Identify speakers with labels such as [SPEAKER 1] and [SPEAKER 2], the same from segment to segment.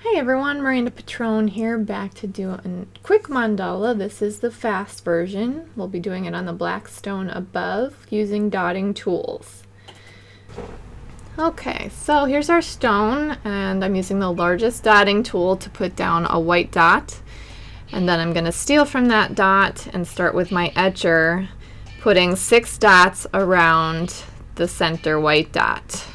[SPEAKER 1] Hey everyone, Miranda Pitrone here, back to do a quick mandala. This is the fast version. We'll be doing it on the black stone above using dotting tools. Okay, so here's our stone, and I'm using the largest dotting tool to put down a white dot. And then I'm going to steal from that dot and start with my etcher, putting 6 dots around the center white dot.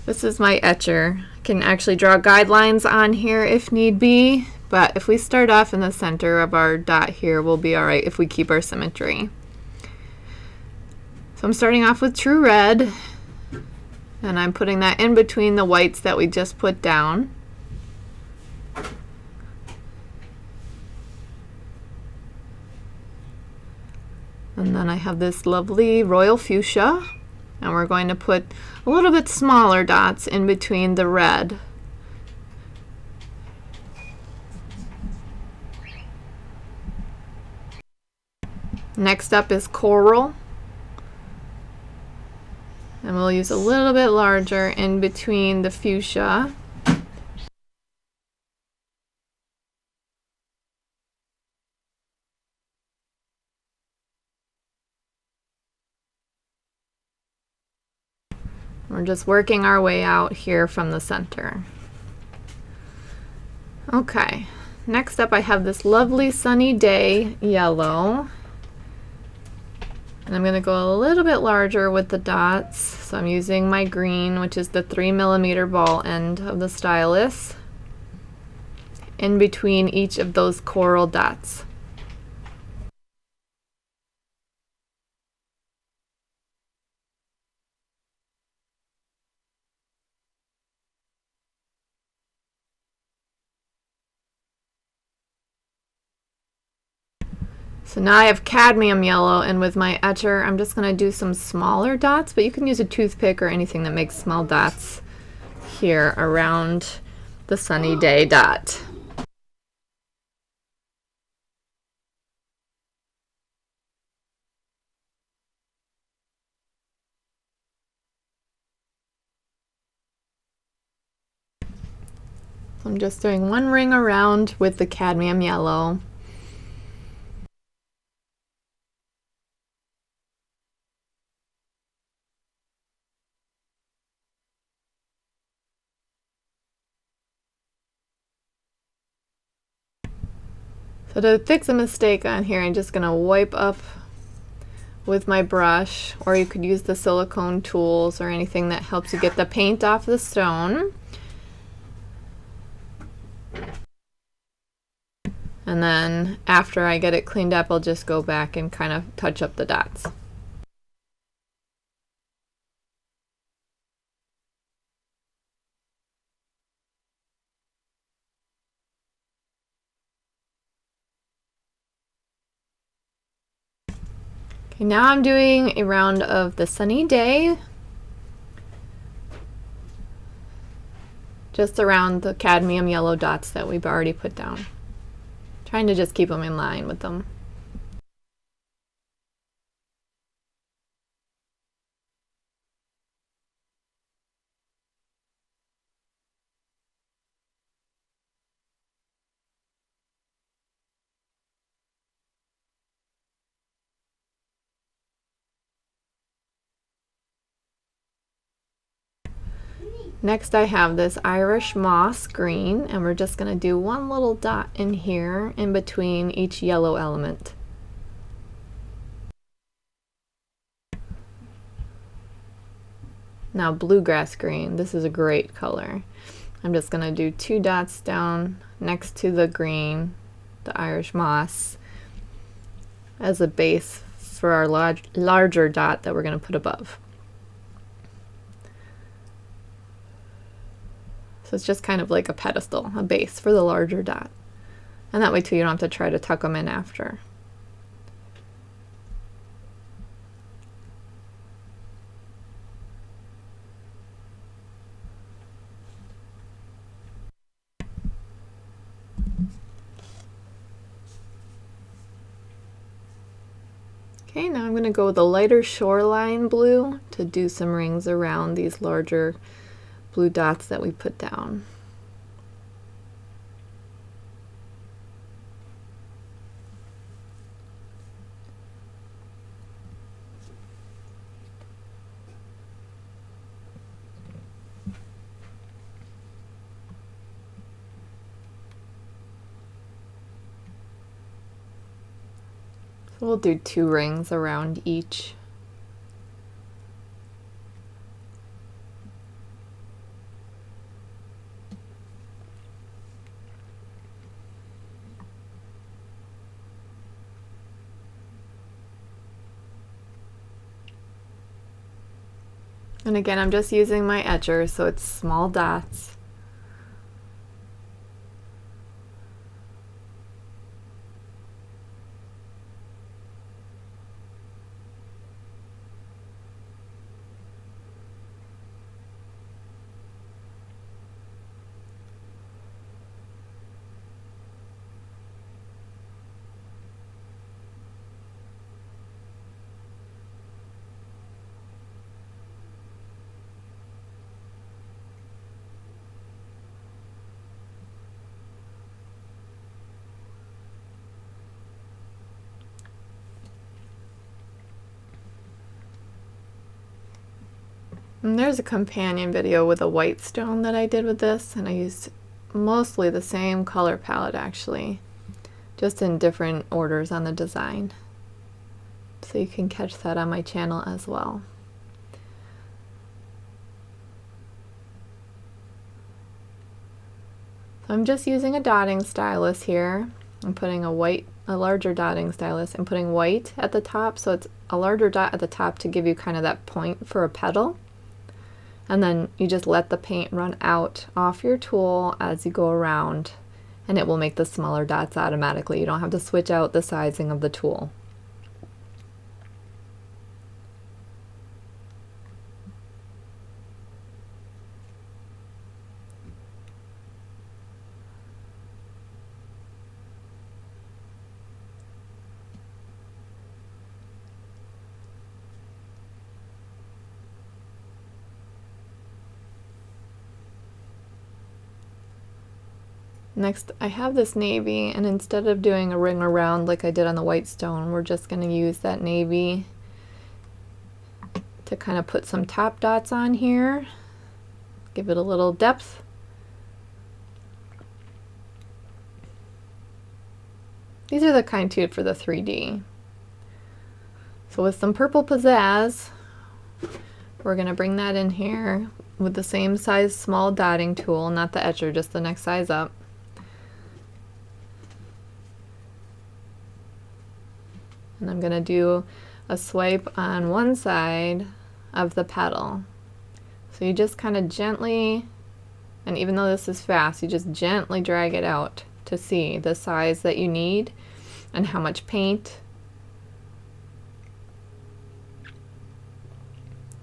[SPEAKER 1] This is my etcher. I can actually draw guidelines on here if need be, but if we start off in the center of our dot here, we'll be alright if we keep our symmetry. So I'm starting off with true red, and I'm putting that in between the whites that we just put down. And then I have this lovely royal fuchsia, and we're going to put a little bit smaller dots in between the red. Next up is coral, and we'll use a little bit larger in between the fuchsia. We're just working our way out here from the center. Okay, next up I have this lovely sunny day yellow. And I'm going to go a little bit larger with the dots. So I'm using my green, which is the 3mm ball end of the stylus, in between each of those coral dots. So now I have cadmium yellow, and with my etcher I'm just going to do some smaller dots, but you can use a toothpick or anything that makes small dots here around the sunny day dot. So I'm just doing one ring around with the cadmium yellow. So to fix a mistake on here, I'm just going to wipe up with my brush, or you could use the silicone tools or anything that helps you get the paint off the stone. And then after I get it cleaned up, I'll just go back and kind of touch up the dots. Okay, now I'm doing a round of the sunny day, just around the cadmium yellow dots that we've already put down. Trying to just keep them in line with them. Next I have this Irish moss green, and we're just going to do one little dot in here in between each yellow element. Now bluegrass green, this is a great color. I'm just going to do 2 dots down next to the green, the Irish moss, as a base for our larger dot that we're going to put above. So it's just kind of like a pedestal, a base for the larger dot. And that way too you don't have to try to tuck them in after. Okay, now I'm going to go with a lighter Shoreline blue to do some rings around these larger blue dots that we put down. So we'll do 2 rings around each. And again, I'm just using my etcher, so it's small dots. And there's a companion video with a white stone that I did with this, and I used mostly the same color palette actually, just in different orders on the design. So you can catch that on my channel as well. So I'm just using a dotting stylus here. I'm putting a larger dotting stylus and putting white at the top, so it's a larger dot at the top to give you kind of that point for a petal. And then you just let the paint run out off your tool as you go around, and it will make the smaller dots automatically. You don't have to switch out the sizing of the tool. Next, I have this navy, and instead of doing a ring around like I did on the white stone, we're just going to use that navy to kind of put some top dots on here, give it a little depth. These are the kind too for the 3D. So with some purple pizzazz, we're going to bring that in here with the same size small dotting tool, not the etcher, just the next size up. And I'm going to do a swipe on one side of the petal. So you just kind of gently, and even though this is fast, you just gently drag it out to see the size that you need and how much paint.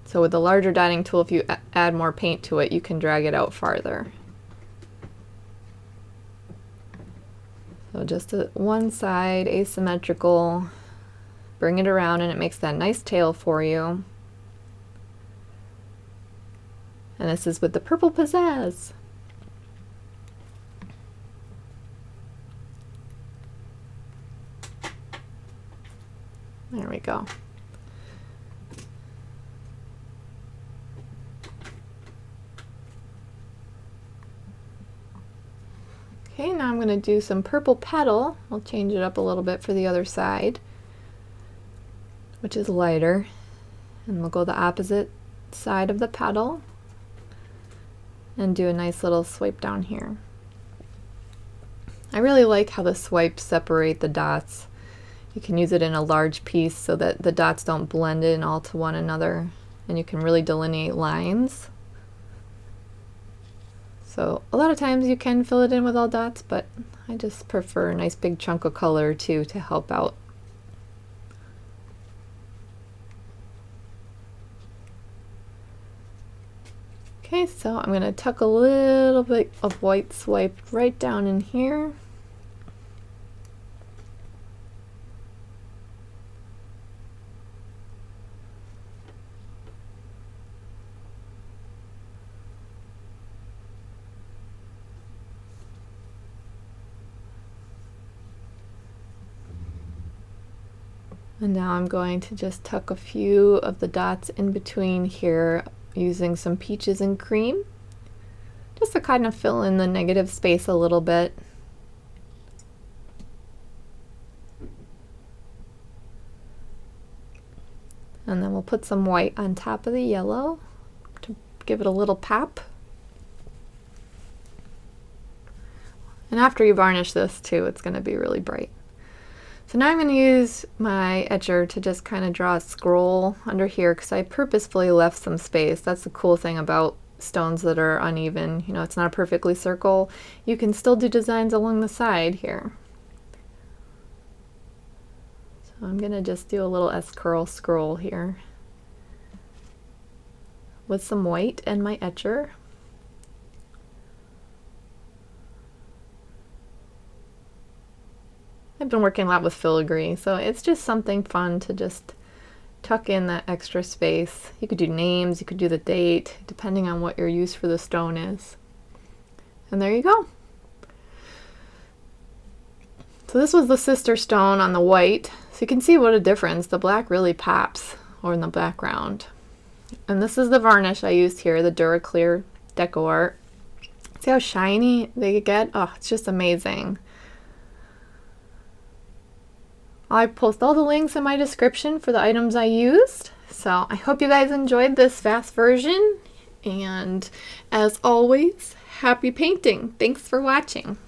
[SPEAKER 1] So with the larger dotting tool, if you add more paint to it, you can drag it out farther. So just one side, asymmetrical. Bring it around and it makes that nice tail for you. And this is with the purple pizzazz. There we go. Okay, now I'm going to do some purple petal. I'll change it up a little bit for the other side, which is lighter, and we'll go the opposite side of the petal and do a nice little swipe down here. I really like how the swipes separate the dots. You can use it in a large piece so that the dots don't blend in all to one another, and you can really delineate lines. So a lot of times you can fill it in with all dots, but I just prefer a nice big chunk of color too to help out. Okay, so I'm going to tuck a little bit of white swipe right down in here. And now I'm going to just tuck a few of the dots in between here using some peaches and cream, just to kind of fill in the negative space a little bit. And then we'll put some white on top of the yellow to give it a little pop. And after you varnish this too, it's going to be really bright. So now I'm going to use my etcher to just kind of draw a scroll under here because I purposefully left some space. That's the cool thing about stones that are uneven. You know, it's not a perfectly circle. You can still do designs along the side here. So I'm going to just do a little S-curl scroll here with some white and my etcher. I've been working a lot with filigree, so it's just something fun to just tuck in that extra space. You could do names, you could do the date, depending on what your use for the stone is. And there you go. So this was the sister stone on the white. So you can see what a difference. The black really pops or in the background. And this is the varnish I used here, the Duraclear Decoart. See how shiny they get? Oh, it's just amazing. I post all the links in my description for the items I used. So I hope you guys enjoyed this fast version. And as always, happy painting. Thanks for watching.